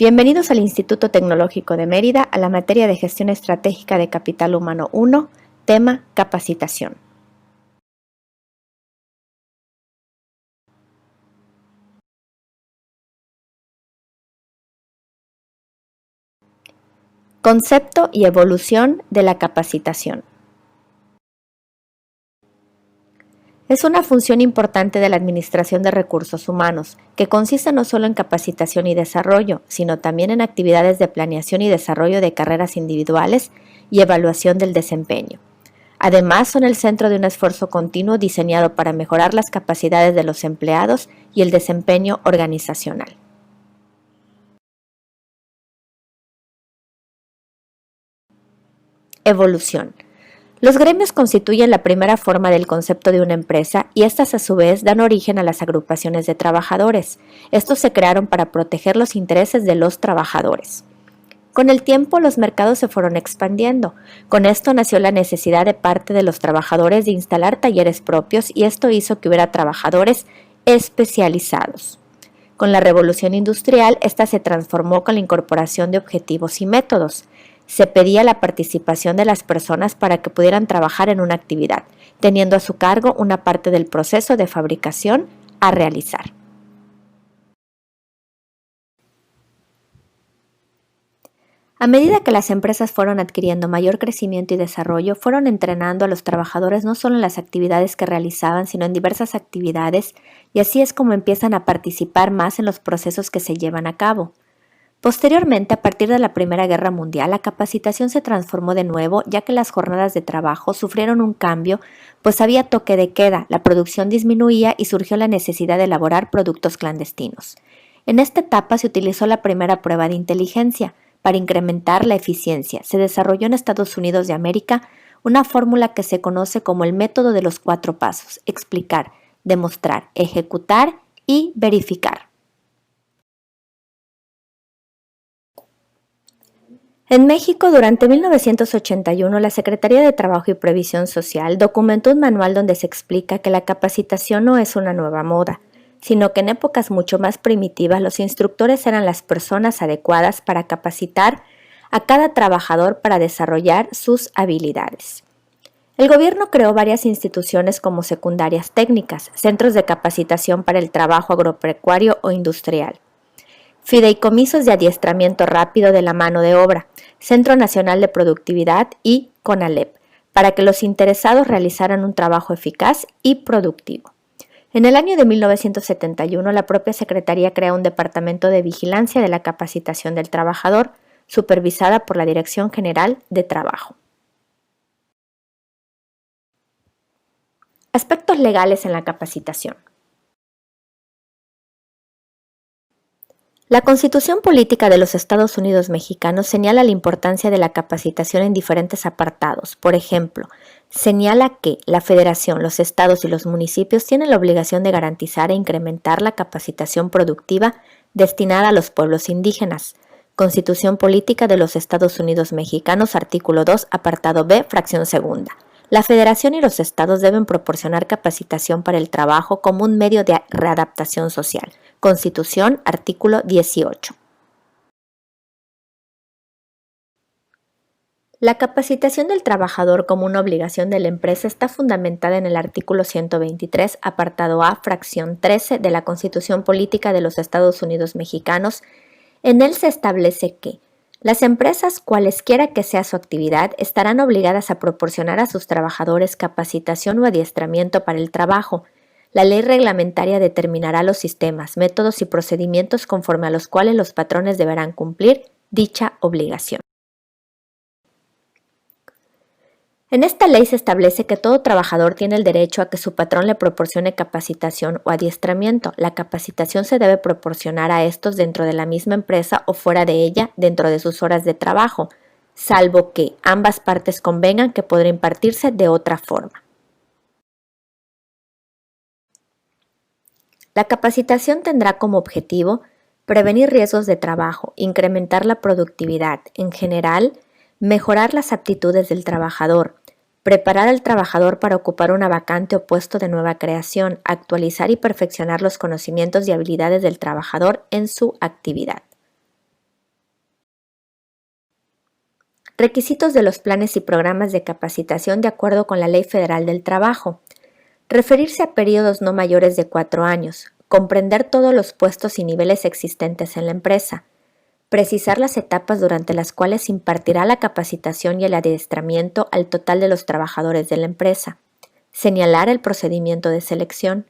Bienvenidos al Instituto Tecnológico de Mérida a la materia de Gestión Estratégica de Capital Humano 1, tema Capacitación. Concepto y evolución de la capacitación. Es una función importante de la Administración de Recursos Humanos, que consiste no solo en capacitación y desarrollo, sino también en actividades de planeación y desarrollo de carreras individuales y evaluación del desempeño. Además, son el centro de un esfuerzo continuo diseñado para mejorar las capacidades de los empleados y el desempeño organizacional. Evolución. Los gremios constituyen la primera forma del concepto de una empresa y estas a su vez dan origen a las agrupaciones de trabajadores. Estos se crearon para proteger los intereses de los trabajadores. Con el tiempo los mercados se fueron expandiendo. Con esto nació la necesidad de parte de los trabajadores de instalar talleres propios y esto hizo que hubiera trabajadores especializados. Con la revolución industrial, esta se transformó con la incorporación de objetivos y métodos. Se pedía la participación de las personas para que pudieran trabajar en una actividad, teniendo a su cargo una parte del proceso de fabricación a realizar. A medida que las empresas fueron adquiriendo mayor crecimiento y desarrollo, fueron entrenando a los trabajadores no solo en las actividades que realizaban, sino en diversas actividades, y así es como empiezan a participar más en los procesos que se llevan a cabo. Posteriormente, a partir de la Primera Guerra Mundial, la capacitación se transformó de nuevo, ya que las jornadas de trabajo sufrieron un cambio, pues había toque de queda, la producción disminuía y surgió la necesidad de elaborar productos clandestinos. En esta etapa se utilizó la primera prueba de inteligencia. Para incrementar la eficiencia, se desarrolló en Estados Unidos de América una fórmula que se conoce como el método de los 4 pasos: explicar, demostrar, ejecutar y verificar. En México, durante 1981, la Secretaría de Trabajo y Previsión Social documentó un manual donde se explica que la capacitación no es una nueva moda, sino que en épocas mucho más primitivas los instructores eran las personas adecuadas para capacitar a cada trabajador para desarrollar sus habilidades. El gobierno creó varias instituciones como secundarias técnicas, centros de capacitación para el trabajo agropecuario o industrial, fideicomisos de adiestramiento rápido de la mano de obra, Centro Nacional de Productividad y CONALEP, para que los interesados realizaran un trabajo eficaz y productivo. En el año de 1971, la propia Secretaría crea un Departamento de Vigilancia de la Capacitación del Trabajador, supervisada por la Dirección General de Trabajo. Aspectos legales en la capacitación. La Constitución Política de los Estados Unidos Mexicanos señala la importancia de la capacitación en diferentes apartados. Por ejemplo, señala que la Federación, los estados y los municipios tienen la obligación de garantizar e incrementar la capacitación productiva destinada a los pueblos indígenas. Constitución Política de los Estados Unidos Mexicanos, artículo 2, apartado B, fracción segunda. La Federación y los estados deben proporcionar capacitación para el trabajo como un medio de readaptación social. Constitución, artículo 18. La capacitación del trabajador como una obligación de la empresa está fundamentada en el artículo 123, apartado A, fracción 13 de la Constitución Política de los Estados Unidos Mexicanos. En él se establece que las empresas, cualesquiera que sea su actividad, estarán obligadas a proporcionar a sus trabajadores capacitación o adiestramiento para el trabajo. La ley reglamentaria determinará los sistemas, métodos y procedimientos conforme a los cuales los patrones deberán cumplir dicha obligación. En esta ley se establece que todo trabajador tiene el derecho a que su patrón le proporcione capacitación o adiestramiento. La capacitación se debe proporcionar a estos dentro de la misma empresa o fuera de ella dentro de sus horas de trabajo, salvo que ambas partes convengan que podrá impartirse de otra forma. La capacitación tendrá como objetivo prevenir riesgos de trabajo, incrementar la productividad, en general, mejorar las aptitudes del trabajador, preparar al trabajador para ocupar una vacante o puesto de nueva creación, actualizar y perfeccionar los conocimientos y habilidades del trabajador en su actividad. Requisitos de los planes y programas de capacitación de acuerdo con la Ley Federal del Trabajo. Referirse a periodos no mayores de 4 años. Comprender todos los puestos y niveles existentes en la empresa. Precisar las etapas durante las cuales se impartirá la capacitación y el adiestramiento al total de los trabajadores de la empresa. Señalar el procedimiento de selección,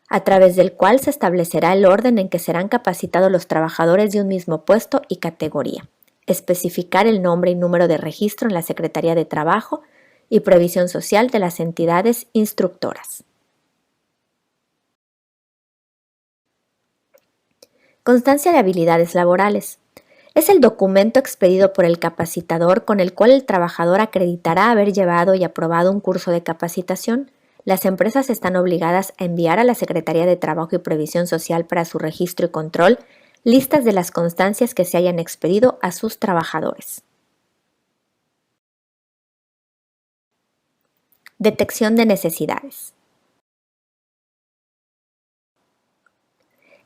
a través del cual se establecerá el orden en que serán capacitados los trabajadores de un mismo puesto y categoría. Especificar el nombre y número de registro en la Secretaría de Trabajo y Previsión Social de las entidades instructoras. Constancia de habilidades laborales. Es el documento expedido por el capacitador con el cual el trabajador acreditará haber llevado y aprobado un curso de capacitación. Las empresas están obligadas a enviar a la Secretaría de Trabajo y Previsión Social para su registro y control listas de las constancias que se hayan expedido a sus trabajadores. Detección de necesidades.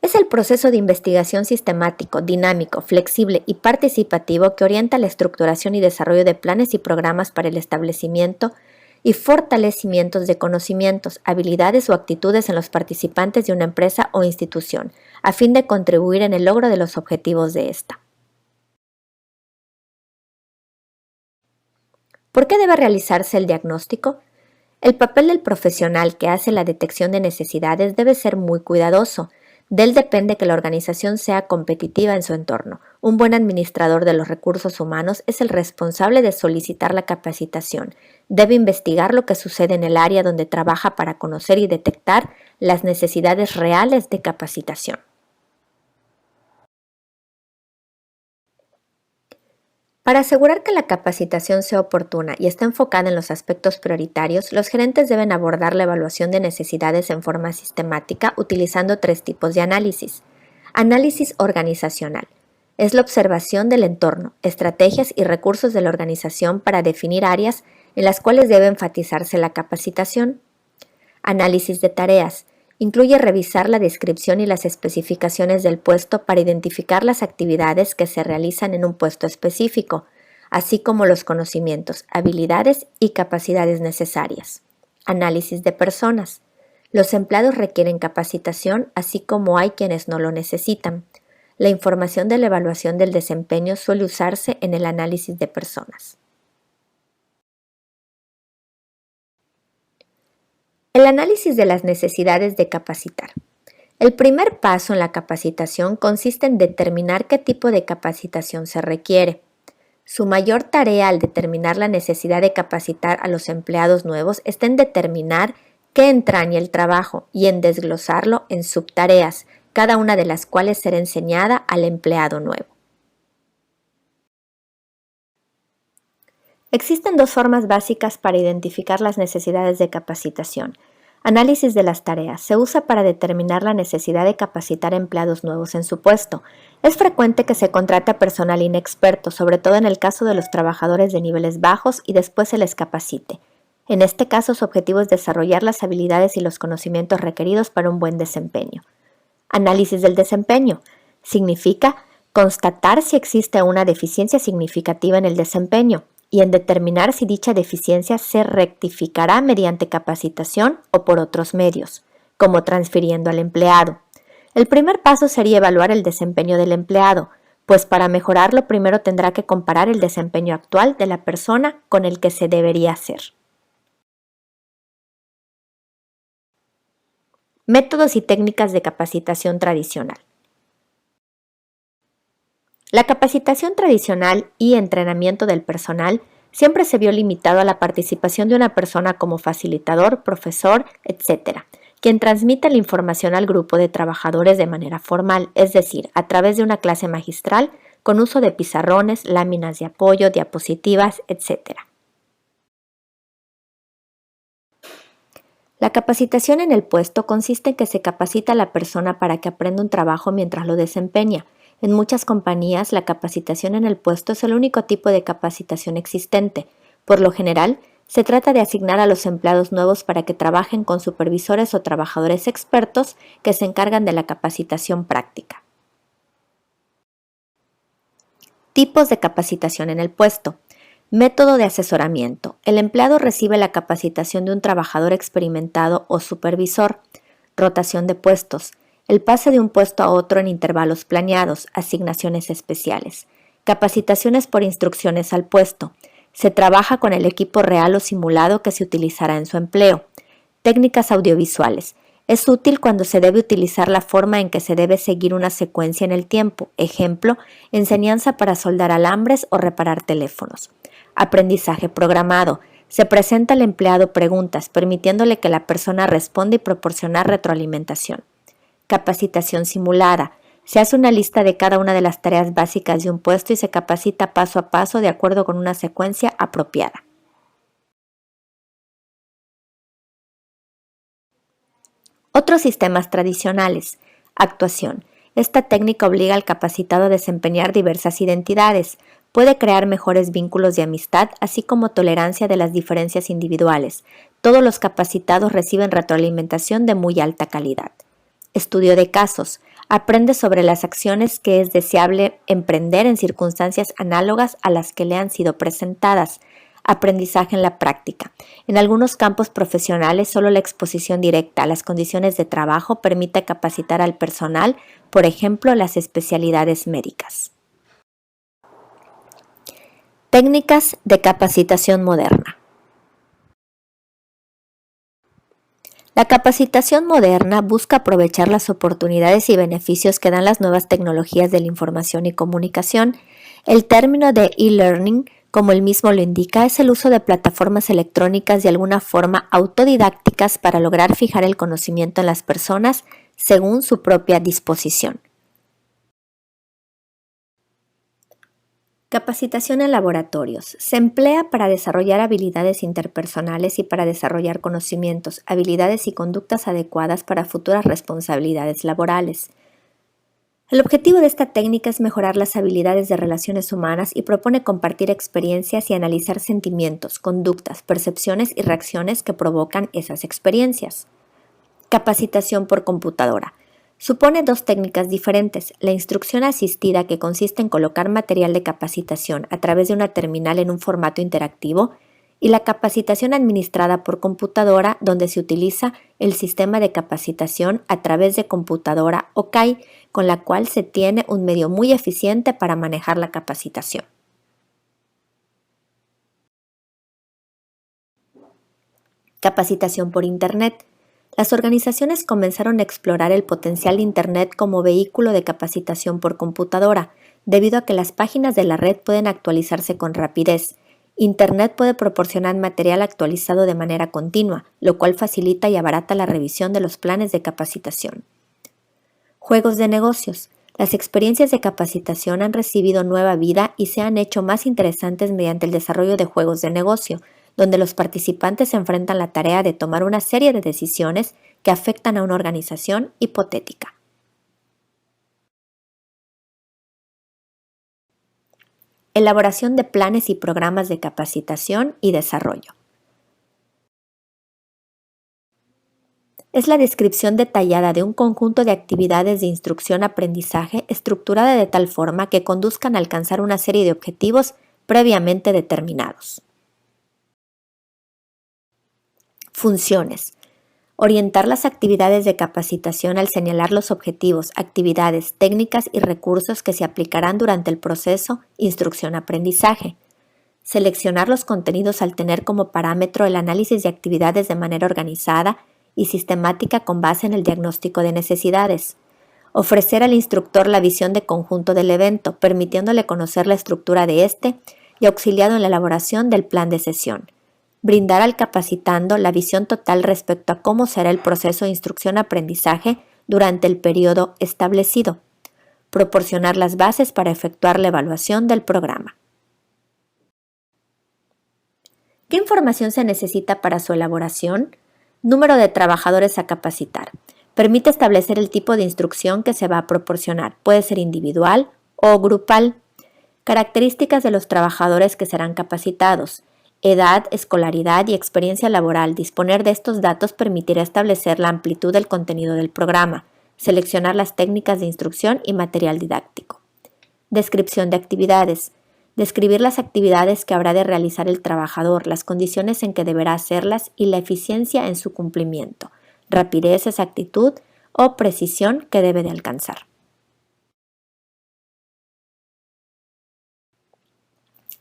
Es el proceso de investigación sistemático, dinámico, flexible y participativo que orienta la estructuración y desarrollo de planes y programas para el establecimiento y fortalecimientos de conocimientos, habilidades o actitudes en los participantes de una empresa o institución, a fin de contribuir en el logro de los objetivos de esta. ¿Por qué debe realizarse el diagnóstico? El papel del profesional que hace la detección de necesidades debe ser muy cuidadoso. De él depende que la organización sea competitiva en su entorno. Un buen administrador de los recursos humanos es el responsable de solicitar la capacitación. Debe investigar lo que sucede en el área donde trabaja para conocer y detectar las necesidades reales de capacitación. Para asegurar que la capacitación sea oportuna y esté enfocada en los aspectos prioritarios, los gerentes deben abordar la evaluación de necesidades en forma sistemática utilizando 3 tipos de análisis. Análisis organizacional. Es la observación del entorno, estrategias y recursos de la organización para definir áreas en las cuales debe enfatizarse la capacitación. Análisis de tareas. Incluye revisar la descripción y las especificaciones del puesto para identificar las actividades que se realizan en un puesto específico, así como los conocimientos, habilidades y capacidades necesarias. Análisis de personas. Los empleados requieren capacitación, así como hay quienes no lo necesitan. La información de la evaluación del desempeño suele usarse en el análisis de personas. El análisis de las necesidades de capacitar. El primer paso en la capacitación consiste en determinar qué tipo de capacitación se requiere. Su mayor tarea al determinar la necesidad de capacitar a los empleados nuevos está en determinar qué entraña el trabajo y en desglosarlo en subtareas, cada una de las cuales será enseñada al empleado nuevo. Existen 2 formas básicas para identificar las necesidades de capacitación. Análisis de las tareas. Se usa para determinar la necesidad de capacitar empleados nuevos en su puesto. Es frecuente que se contrate a personal inexperto, sobre todo en el caso de los trabajadores de niveles bajos, y después se les capacite. En este caso, su objetivo es desarrollar las habilidades y los conocimientos requeridos para un buen desempeño. Análisis del desempeño. Significa constatar si existe una deficiencia significativa en el desempeño y en determinar si dicha deficiencia se rectificará mediante capacitación o por otros medios, como transfiriendo al empleado. El primer paso sería evaluar el desempeño del empleado, pues para mejorarlo primero tendrá que comparar el desempeño actual de la persona con el que se debería hacer. Métodos y técnicas de capacitación tradicional. La capacitación tradicional y entrenamiento del personal siempre se vio limitado a la participación de una persona como facilitador, profesor, etc., quien transmite la información al grupo de trabajadores de manera formal, es decir, a través de una clase magistral con uso de pizarrones, láminas de apoyo, diapositivas, etc. La capacitación en el puesto consiste en que se capacita a la persona para que aprenda un trabajo mientras lo desempeña. En muchas compañías, la capacitación en el puesto es el único tipo de capacitación existente. Por lo general, se trata de asignar a los empleados nuevos para que trabajen con supervisores o trabajadores expertos que se encargan de la capacitación práctica. Tipos de capacitación en el puesto. Método de asesoramiento. El empleado recibe la capacitación de un trabajador experimentado o supervisor. Rotación de puestos. El pase de un puesto a otro en intervalos planeados, asignaciones especiales. Capacitaciones por instrucciones al puesto. Se trabaja con el equipo real o simulado que se utilizará en su empleo. Técnicas audiovisuales. Es útil cuando se debe utilizar la forma en que se debe seguir una secuencia en el tiempo. Ejemplo, enseñanza para soldar alambres o reparar teléfonos. Aprendizaje programado. Se presenta al empleado preguntas, permitiéndole que la persona responda y proporcionar retroalimentación. Capacitación simulada. Se hace una lista de cada una de las tareas básicas de un puesto y se capacita paso a paso de acuerdo con una secuencia apropiada. Otros sistemas tradicionales. Actuación. Esta técnica obliga al capacitado a desempeñar diversas identidades. Puede crear mejores vínculos de amistad, así como tolerancia de las diferencias individuales. Todos los capacitados reciben retroalimentación de muy alta calidad. Estudio de casos. Aprende sobre las acciones que es deseable emprender en circunstancias análogas a las que le han sido presentadas. Aprendizaje en la práctica. En algunos campos profesionales, solo la exposición directa a las condiciones de trabajo permite capacitar al personal, por ejemplo, las especialidades médicas. Técnicas de capacitación moderna. La capacitación moderna busca aprovechar las oportunidades y beneficios que dan las nuevas tecnologías de la información y comunicación. El término de e-learning, como el mismo lo indica, es el uso de plataformas electrónicas de alguna forma autodidácticas para lograr fijar el conocimiento en las personas según su propia disposición. Capacitación en laboratorios. Se emplea para desarrollar habilidades interpersonales y para desarrollar conocimientos, habilidades y conductas adecuadas para futuras responsabilidades laborales. El objetivo de esta técnica es mejorar las habilidades de relaciones humanas y propone compartir experiencias y analizar sentimientos, conductas, percepciones y reacciones que provocan esas experiencias. Capacitación por computadora. Supone dos técnicas diferentes: la instrucción asistida, que consiste en colocar material de capacitación a través de una terminal en un formato interactivo, y la capacitación administrada por computadora, donde se utiliza el sistema de capacitación a través de computadora o CAI, con la cual se tiene un medio muy eficiente para manejar la capacitación. Capacitación por Internet. Las organizaciones comenzaron a explorar el potencial de Internet como vehículo de capacitación por computadora, debido a que las páginas de la red pueden actualizarse con rapidez. Internet puede proporcionar material actualizado de manera continua, lo cual facilita y abarata la revisión de los planes de capacitación. Juegos de negocios. Las experiencias de capacitación han recibido nueva vida y se han hecho más interesantes mediante el desarrollo de juegos de negocio, donde los participantes se enfrentan a la tarea de tomar una serie de decisiones que afectan a una organización hipotética. Elaboración de planes y programas de capacitación y desarrollo. Es la descripción detallada de un conjunto de actividades de instrucción-aprendizaje estructurada de tal forma que conduzcan a alcanzar una serie de objetivos previamente determinados. Funciones. Orientar las actividades de capacitación al señalar los objetivos, actividades, técnicas y recursos que se aplicarán durante el proceso instrucción-aprendizaje. Seleccionar los contenidos al tener como parámetro el análisis de actividades de manera organizada y sistemática con base en el diagnóstico de necesidades. Ofrecer al instructor la visión de conjunto del evento, permitiéndole conocer la estructura de este y auxiliado en la elaboración del plan de sesión. Brindar al capacitando la visión total respecto a cómo será el proceso de instrucción-aprendizaje durante el periodo establecido. Proporcionar las bases para efectuar la evaluación del programa. ¿Qué información se necesita para su elaboración? Número de trabajadores a capacitar. Permite establecer el tipo de instrucción que se va a proporcionar. Puede ser individual o grupal. Características de los trabajadores que serán capacitados. Edad, escolaridad y experiencia laboral. Disponer de estos datos permitirá establecer la amplitud del contenido del programa, seleccionar las técnicas de instrucción y material didáctico. Descripción de actividades. Describir las actividades que habrá de realizar el trabajador, las condiciones en que deberá hacerlas y la eficiencia en su cumplimiento, rapidez, exactitud o precisión que debe de alcanzar.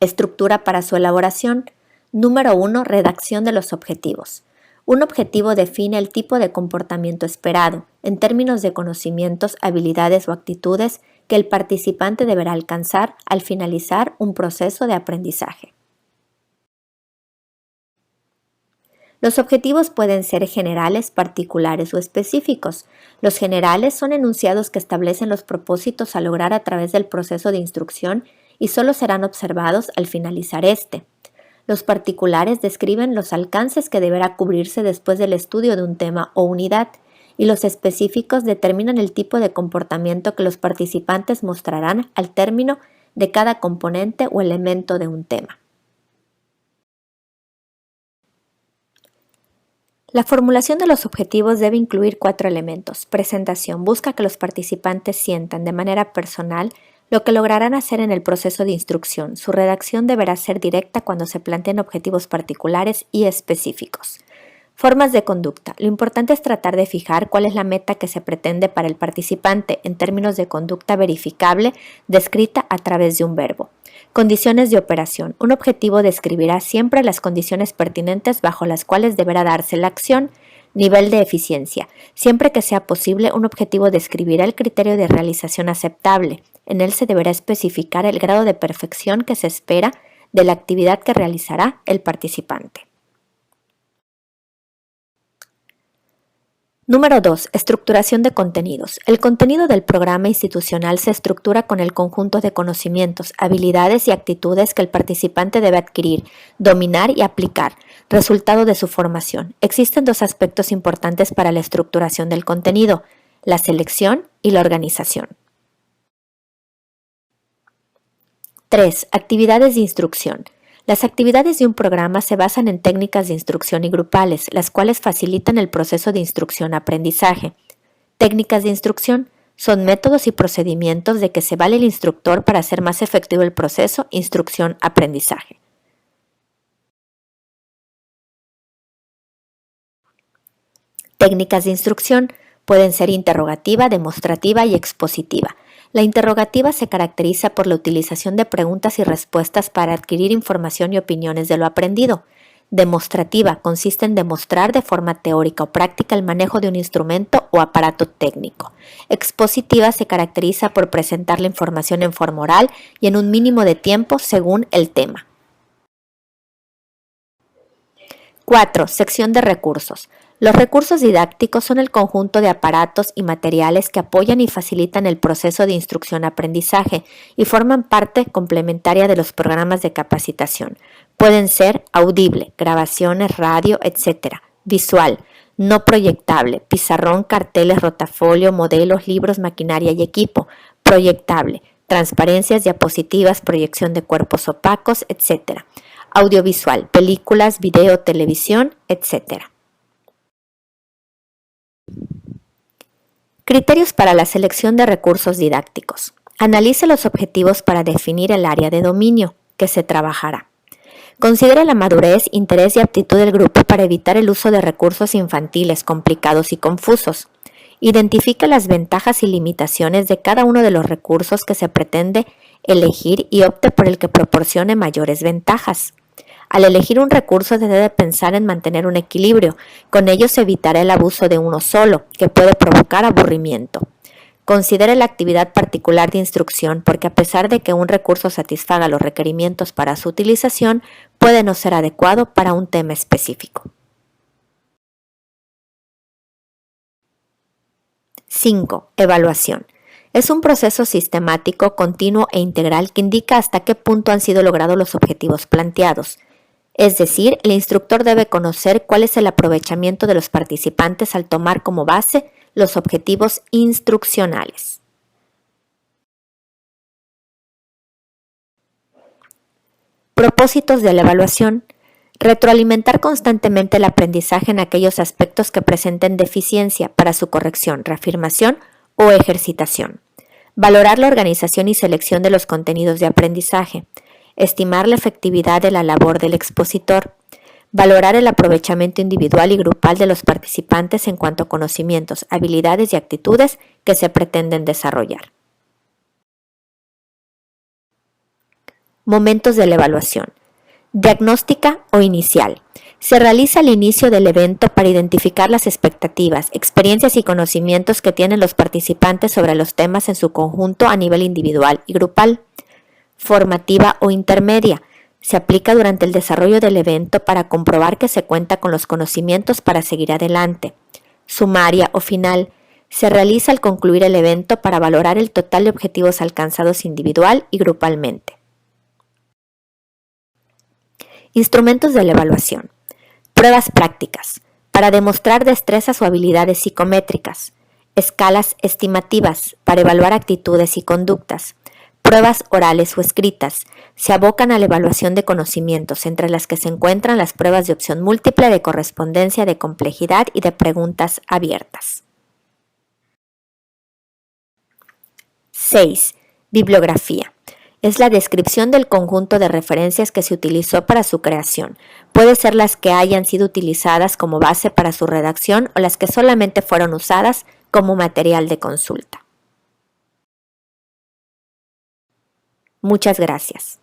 Estructura para su elaboración. Número 1. Redacción de los objetivos. Un objetivo define el tipo de comportamiento esperado, en términos de conocimientos, habilidades o actitudes que el participante deberá alcanzar al finalizar un proceso de aprendizaje. Los objetivos pueden ser generales, particulares o específicos. Los generales son enunciados que establecen los propósitos a lograr a través del proceso de instrucción y solo serán observados al finalizar este. Los particulares describen los alcances que deberá cubrirse después del estudio de un tema o unidad, y los específicos determinan el tipo de comportamiento que los participantes mostrarán al término de cada componente o elemento de un tema. La formulación de los objetivos debe incluir 4 elementos. Presentación. Busca que los participantes sientan de manera personal lo que lograrán hacer en el proceso de instrucción. Su redacción deberá ser directa cuando se planteen objetivos particulares y específicos. Formas de conducta. Lo importante es tratar de fijar cuál es la meta que se pretende para el participante en términos de conducta verificable descrita a través de un verbo. Condiciones de operación. Un objetivo describirá siempre las condiciones pertinentes bajo las cuales deberá darse la acción. Nivel de eficiencia. Siempre que sea posible, un objetivo describirá el criterio de realización aceptable. En él se deberá especificar el grado de perfección que se espera de la actividad que realizará el participante. Número 2. Estructuración de contenidos. El contenido del programa institucional se estructura con el conjunto de conocimientos, habilidades y actitudes que el participante debe adquirir, dominar y aplicar, resultado de su formación. Existen 2 aspectos importantes para la estructuración del contenido: la selección y la organización. 3. Actividades de instrucción. Las actividades de un programa se basan en técnicas de instrucción y grupales, las cuales facilitan el proceso de instrucción-aprendizaje. Técnicas de instrucción son métodos y procedimientos de que se vale el instructor para hacer más efectivo el proceso instrucción-aprendizaje. Técnicas de instrucción pueden ser interrogativa, demostrativa y expositiva. La interrogativa se caracteriza por la utilización de preguntas y respuestas para adquirir información y opiniones de lo aprendido. Demostrativa consiste en demostrar de forma teórica o práctica el manejo de un instrumento o aparato técnico. Expositiva se caracteriza por presentar la información en forma oral y en un mínimo de tiempo según el tema. 4. Sección de recursos. Los recursos didácticos son el conjunto de aparatos y materiales que apoyan y facilitan el proceso de instrucción-aprendizaje y forman parte complementaria de los programas de capacitación. Pueden ser audible, grabaciones, radio, etc. Visual, no proyectable, pizarrón, carteles, rotafolio, modelos, libros, maquinaria y equipo. Proyectable, transparencias, diapositivas, proyección de cuerpos opacos, etc. Audiovisual, películas, video, televisión, etc. Criterios para la selección de recursos didácticos. Analice los objetivos para definir el área de dominio que se trabajará. Considere la madurez, interés y aptitud del grupo para evitar el uso de recursos infantiles complicados y confusos. Identifique las ventajas y limitaciones de cada uno de los recursos que se pretende elegir y opte por el que proporcione mayores ventajas. Al elegir un recurso se debe pensar en mantener un equilibrio. Con ello se evitará el abuso de uno solo, que puede provocar aburrimiento. Considere la actividad particular de instrucción porque a pesar de que un recurso satisfaga los requerimientos para su utilización, puede no ser adecuado para un tema específico. 5. Evaluación. Es un proceso sistemático, continuo e integral que indica hasta qué punto han sido logrados los objetivos planteados. Es decir, el instructor debe conocer cuál es el aprovechamiento de los participantes al tomar como base los objetivos instruccionales. Propósitos de la evaluación. Retroalimentar constantemente el aprendizaje en aquellos aspectos que presenten deficiencia para su corrección, reafirmación o ejercitación. Valorar la organización y selección de los contenidos de aprendizaje. Estimar la efectividad de la labor del expositor. Valorar el aprovechamiento individual y grupal de los participantes en cuanto a conocimientos, habilidades y actitudes que se pretenden desarrollar. Momentos de la evaluación. Diagnóstica o inicial. Se realiza al inicio del evento para identificar las expectativas, experiencias y conocimientos que tienen los participantes sobre los temas en su conjunto a nivel individual y grupal. Formativa o intermedia. Se aplica durante el desarrollo del evento para comprobar que se cuenta con los conocimientos para seguir adelante. Sumaria o final. Se realiza al concluir el evento para valorar el total de objetivos alcanzados individual y grupalmente. Instrumentos de la evaluación. Pruebas prácticas, para demostrar destrezas o habilidades psicométricas. Escalas estimativas, para evaluar actitudes y conductas. Pruebas orales o escritas, se abocan a la evaluación de conocimientos, entre las que se encuentran las pruebas de opción múltiple, de correspondencia, de complejidad y de preguntas abiertas. 6. Bibliografía. Es la descripción del conjunto de referencias que se utilizó para su creación. Puede ser las que hayan sido utilizadas como base para su redacción o las que solamente fueron usadas como material de consulta. Muchas gracias.